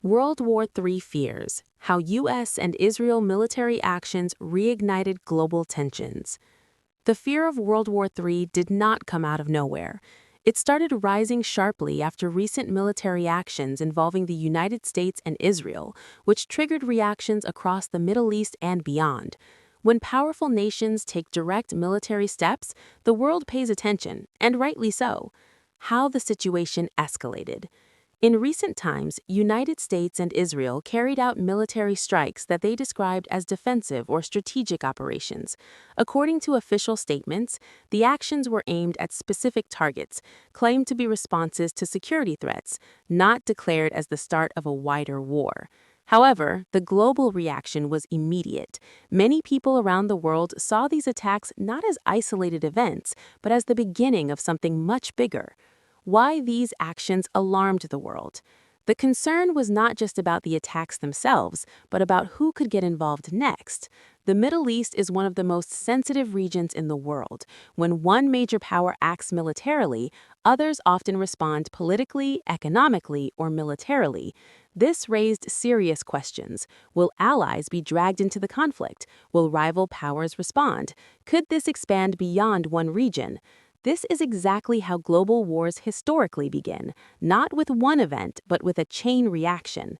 World War III fears, how U.S. and Israel military actions reignited global tensions. The fear of World War III did not come out of nowhere. It started rising sharply after recent military actions involving the United States and Israel, which triggered reactions across the Middle East and beyond. When powerful nations take direct military steps, the world pays attention, and rightly so. How the situation escalated. In recent times, United States and Israel carried out military strikes that they described as defensive or strategic operations. According to official statements, the actions were aimed at specific targets, claimed to be responses to security threats, not declared as the start of a wider war. However, the global reaction was immediate. Many people around the world saw these attacks not as isolated events, but as the beginning of something much bigger. Why these actions alarmed the world. The concern was not just about the attacks themselves, but about who could get involved next. The Middle East is one of the most sensitive regions in the world. When one major power acts militarily, others often respond politically, economically, or militarily. This raised serious questions. Will allies be dragged into the conflict? Will rival powers respond? Could this expand beyond one region? This is exactly how global wars historically begin, not with one event, but with a chain reaction.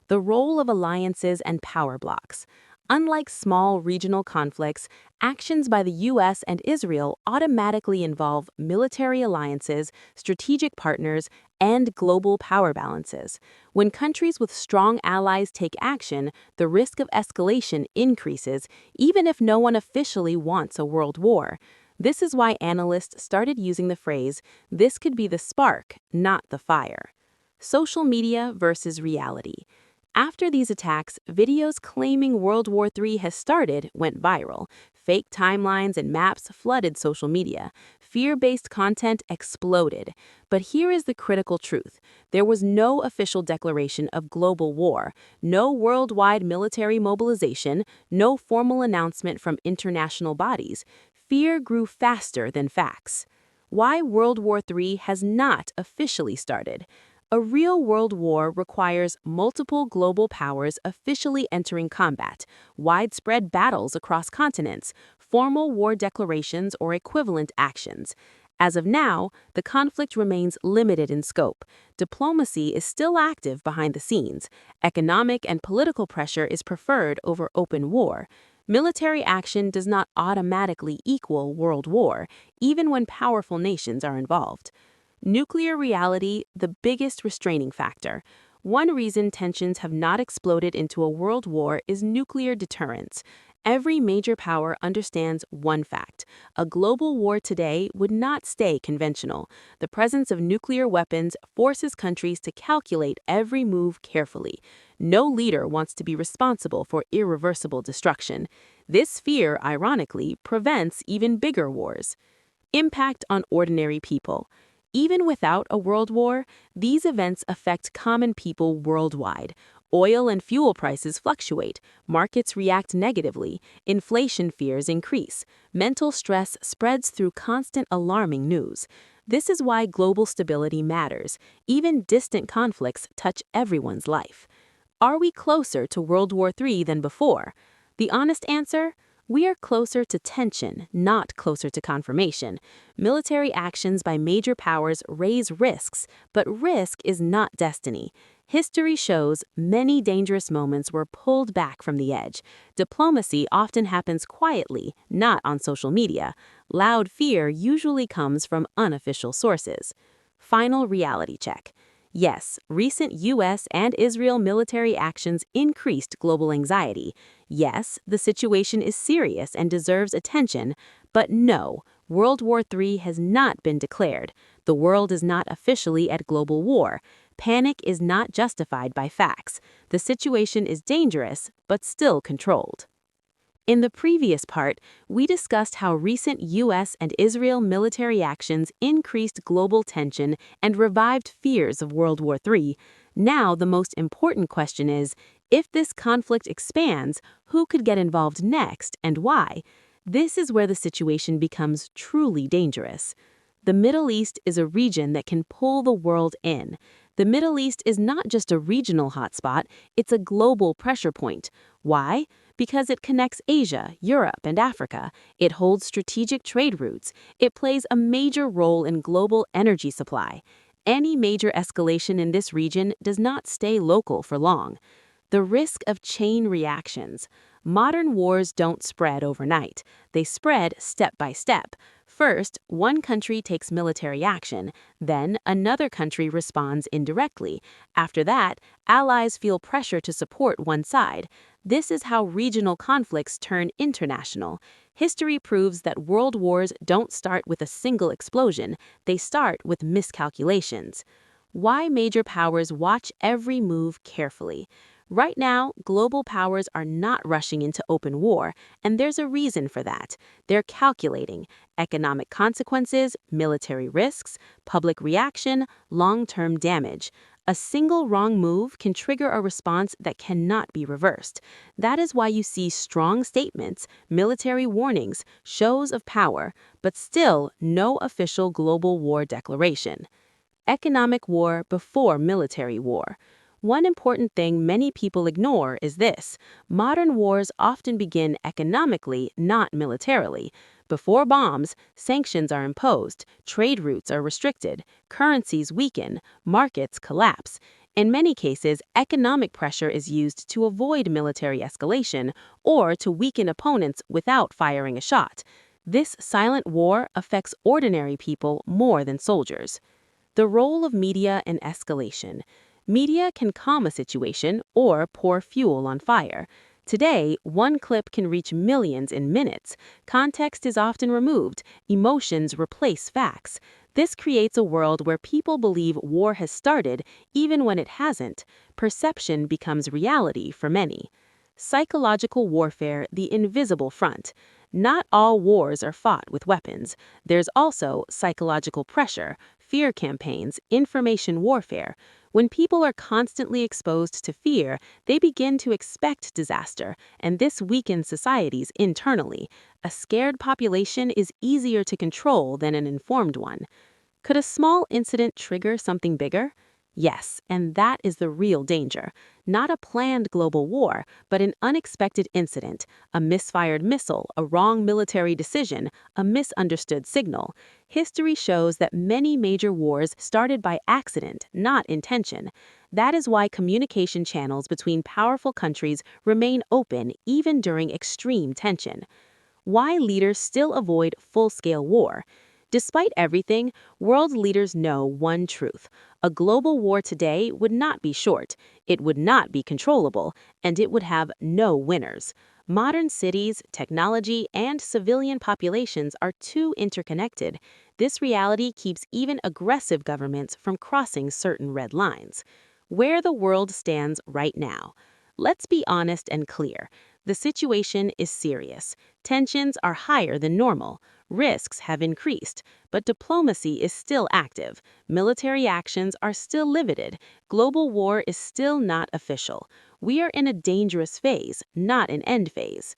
The role of alliances and power blocks. Unlike small regional conflicts, actions by the U.S. and Israel automatically involve military alliances, strategic partners, and global power balances. When countries with strong allies take action, the risk of escalation increases, even if no one officially wants a world war. This is why analysts started using the phrase, "This could be the spark, not the fire." Social media versus reality. After these attacks, videos claiming World War III has started went viral. Fake timelines and maps flooded social media. Fear-based content exploded. But here is the critical truth. There was no official declaration of global war, no worldwide military mobilization, no formal announcement from international bodies. Fear grew faster than facts. Why World War III has not officially started. A real world war requires multiple global powers officially entering combat, widespread battles across continents, formal war declarations or equivalent actions. As of now, the conflict remains limited in scope. Diplomacy is still active behind the scenes. Economic and political pressure is preferred over open war. Military action does not automatically equal world war, even when powerful nations are involved. Nuclear reality, the biggest restraining factor. One reason tensions have not exploded into a world war is nuclear deterrence. Every major power understands one fact. A global war today would not stay conventional. The presence of nuclear weapons forces countries to calculate every move carefully. No leader wants to be responsible for irreversible destruction. This fear, ironically, prevents even bigger wars. Impact on ordinary people. Even without a world war, these events affect common people worldwide. Oil and fuel prices fluctuate, markets react negatively, inflation fears increase, mental stress spreads through constant alarming news. This is why global stability matters. Even distant conflicts touch everyone's life. Are we closer to World War III than before? The honest answer? We are closer to tension, not closer to confirmation. Military actions by major powers raise risks, but risk is not destiny. History shows many dangerous moments were pulled back from the edge. Diplomacy often happens quietly, not on social media. Loud fear usually comes from unofficial sources. Final reality check. Yes, recent U.S. and Israel military actions increased global anxiety. Yes, the situation is serious and deserves attention, but no, World War III has not been declared. The world is not officially at global war. Panic is not justified by facts. The situation is dangerous, but still controlled. In the previous part, we discussed how recent U.S. and Israel military actions increased global tension and revived fears of World War III. Now, the most important question is, if this conflict expands, who could get involved next and why? This is where the situation becomes truly dangerous. The Middle East is a region that can pull the world in. The Middle East is not just a regional hotspot, it's a global pressure point. Why? Because it connects Asia, Europe, and Africa. It holds strategic trade routes. It plays a major role in global energy supply. Any major escalation in this region does not stay local for long. The risk of chain reactions. Modern wars don't spread overnight. They spread step by step. First, one country takes military action, then another country responds indirectly. After that, allies feel pressure to support one side. This is how regional conflicts turn international. History proves that world wars don't start with a single explosion, they start with miscalculations. Why major powers watch every move carefully. Right now, global powers are not rushing into open war, and there's a reason for that. They're calculating economic consequences, military risks, public reaction, long-term damage. A single wrong move can trigger a response that cannot be reversed. That is why you see strong statements, military warnings, shows of power, but still no official global war declaration. Economic war before military war. One important thing many people ignore is this. Modern wars often begin economically, not militarily. Before bombs, sanctions are imposed, trade routes are restricted, currencies weaken, markets collapse. In many cases, economic pressure is used to avoid military escalation or to weaken opponents without firing a shot. This silent war affects ordinary people more than soldiers. The role of media in escalation. Media can calm a situation or pour fuel on fire. Today, one clip can reach millions in minutes. Context is often removed. Emotions replace facts. This creates a world where people believe war has started even when it hasn't. Perception becomes reality for many. Psychological warfare, the invisible front. Not all wars are fought with weapons. There's also psychological pressure, fear campaigns, information warfare. When people are constantly exposed to fear, they begin to expect disaster, and this weakens societies internally. A scared population is easier to control than an informed one. Could a small incident trigger something bigger? Yes, and that is the real danger. Not a planned global war, but an unexpected incident, a misfired missile, a wrong military decision, a misunderstood signal. History shows that many major wars started by accident, not intention. That is why communication channels between powerful countries remain open even during extreme tension. Why leaders still avoid full-scale war. Despite everything, world leaders know one truth. A global war today would not be short, it would not be controllable, and it would have no winners. Modern cities, technology, and civilian populations are too interconnected. This reality keeps even aggressive governments from crossing certain red lines. Where the world stands right now. Let's be honest and clear. The situation is serious. Tensions are higher than normal. Risks have increased, but diplomacy is still active. Military actions are still limited. Global war is still not official. We are in a dangerous phase, not an end phase.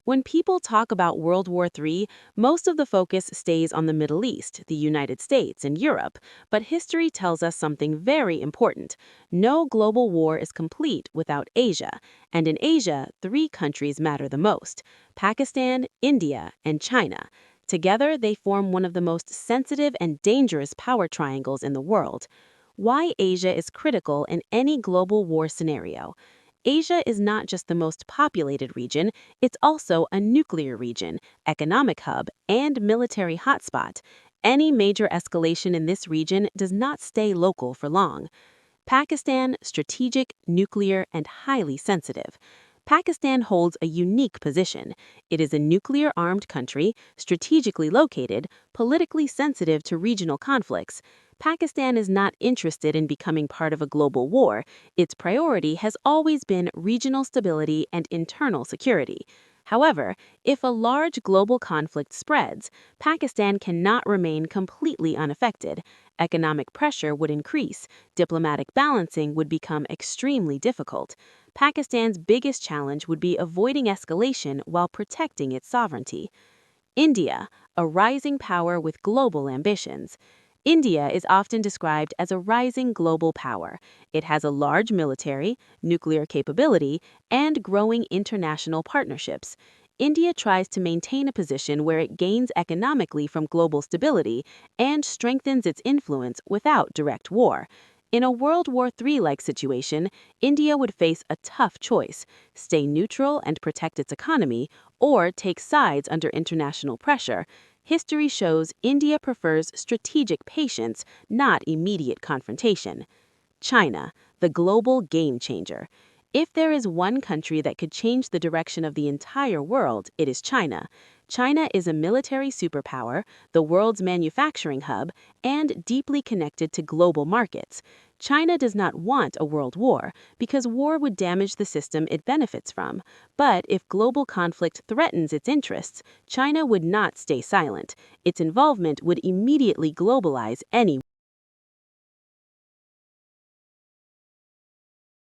When people talk about World War III, most of the focus stays on the Middle East, the United States, and Europe, but history tells us something very important. No global war is complete without Asia, and in Asia, three countries matter the most: Pakistan, India, and China. Together, they form one of the most sensitive and dangerous power triangles in the world. Why Asia is critical in any global war scenario. Asia is not just the most populated region, it's also a nuclear region, economic hub, and military hotspot. Any major escalation in this region does not stay local for long. Pakistan, strategic, nuclear, and highly sensitive. Pakistan holds a unique position. It is a nuclear-armed country, strategically located, politically sensitive to regional conflicts. Pakistan is not interested in becoming part of a global war. Its priority has always been regional stability and internal security. However, if a large global conflict spreads, Pakistan cannot remain completely unaffected. Economic pressure would increase, diplomatic balancing would become extremely difficult. Pakistan's biggest challenge would be avoiding escalation while protecting its sovereignty. India, a rising power with global ambitions. India is often described as a rising global power. It has a large military, nuclear capability, and growing international partnerships. India tries to maintain a position where it gains economically from global stability and strengthens its influence without direct war. In a World War III-like situation, India would face a tough choice: stay neutral and protect its economy, or take sides under international pressure. History shows India prefers strategic patience, not immediate confrontation. China, the global game changer. If there is one country that could change the direction of the entire world, it is China. China is a military superpower, the world's manufacturing hub, and deeply connected to global markets. China does not want a world war because war would damage the system it benefits from. But if global conflict threatens its interests, China would not stay silent. Its involvement would immediately globalize any